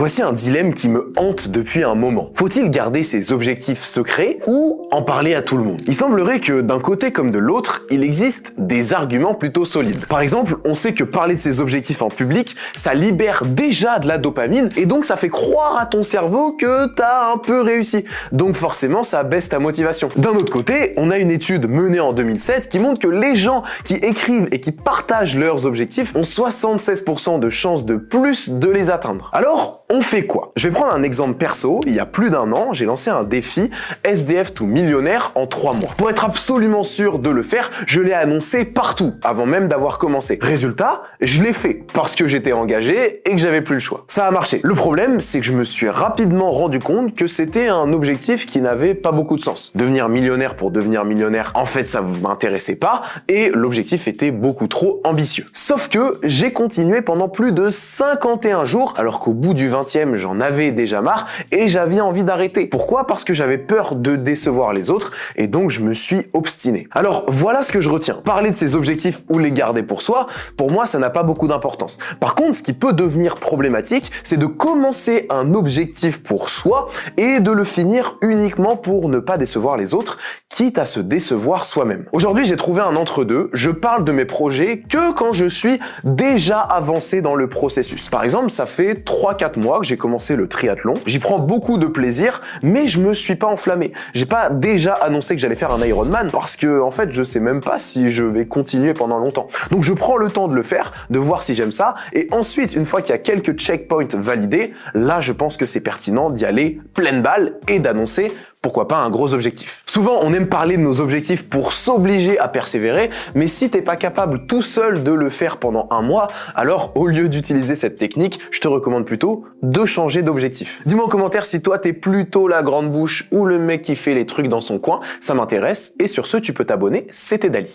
Voici un dilemme qui me hante depuis un moment. Faut-il garder ses objectifs secrets ou en parler à tout le monde? Il semblerait que d'un côté comme de l'autre, il existe des arguments plutôt solides. Par exemple, on sait que parler de ses objectifs en public, ça libère déjà de la dopamine et donc ça fait croire à ton cerveau que t'as un peu réussi. Donc forcément, ça baisse ta motivation. D'un autre côté, on a une étude menée en 2007 qui montre que les gens qui écrivent et qui partagent leurs objectifs ont 76% de chances de plus de les atteindre. Alors, on fait quoi? Je vais prendre un exemple perso. Il y a plus d'un an, j'ai lancé un défi SDF to millionnaire en 3 mois. Pour être absolument sûr de le faire, je l'ai annoncé partout, avant même d'avoir commencé. Résultat, je l'ai fait, parce que j'étais engagé et que j'avais plus le choix. Ça a marché. Le problème, c'est que je me suis rapidement rendu compte que c'était un objectif qui n'avait pas beaucoup de sens. Devenir millionnaire pour devenir millionnaire, en fait, ça m'intéressait pas, et l'objectif était beaucoup trop ambitieux. Sauf que j'ai continué pendant plus de 51 jours, alors qu'au bout du 20e, j'en avais déjà marre, et j'avais envie d'arrêter. Pourquoi? Parce que j'avais peur de décevoir les autres, et donc je me suis obstiné. Alors voilà ce que je retiens. Parler de ses objectifs ou les garder pour soi, pour moi, ça n'a pas beaucoup d'importance. Par contre, ce qui peut devenir problématique, c'est de commencer un objectif pour soi et de le finir uniquement pour ne pas décevoir les autres, quitte à se décevoir soi-même. Aujourd'hui, j'ai trouvé un entre-deux. Je parle de mes projets que quand je suis déjà avancé dans le processus. Par exemple, ça fait 3-4 mois que j'ai commencé le triathlon. J'y prends beaucoup de plaisir, mais je me suis pas enflammé. J'ai pas déjà annoncé que j'allais faire un Ironman parce que, en fait, je sais même pas si je vais continuer pendant longtemps. Donc, je prends le temps de le faire, de voir si j'aime ça, et ensuite, une fois qu'il y a quelques checkpoints validés, là, je pense que c'est pertinent d'y aller pleine balle et d'annoncer pourquoi pas un gros objectif. Souvent, on aime parler de nos objectifs pour s'obliger à persévérer, mais si t'es pas capable tout seul de le faire pendant un mois, alors au lieu d'utiliser cette technique, je te recommande plutôt de changer d'objectif. Dis-moi en commentaire si toi t'es plutôt la grande bouche ou le mec qui fait les trucs dans son coin, ça m'intéresse, et sur ce, tu peux t'abonner, c'était Dali.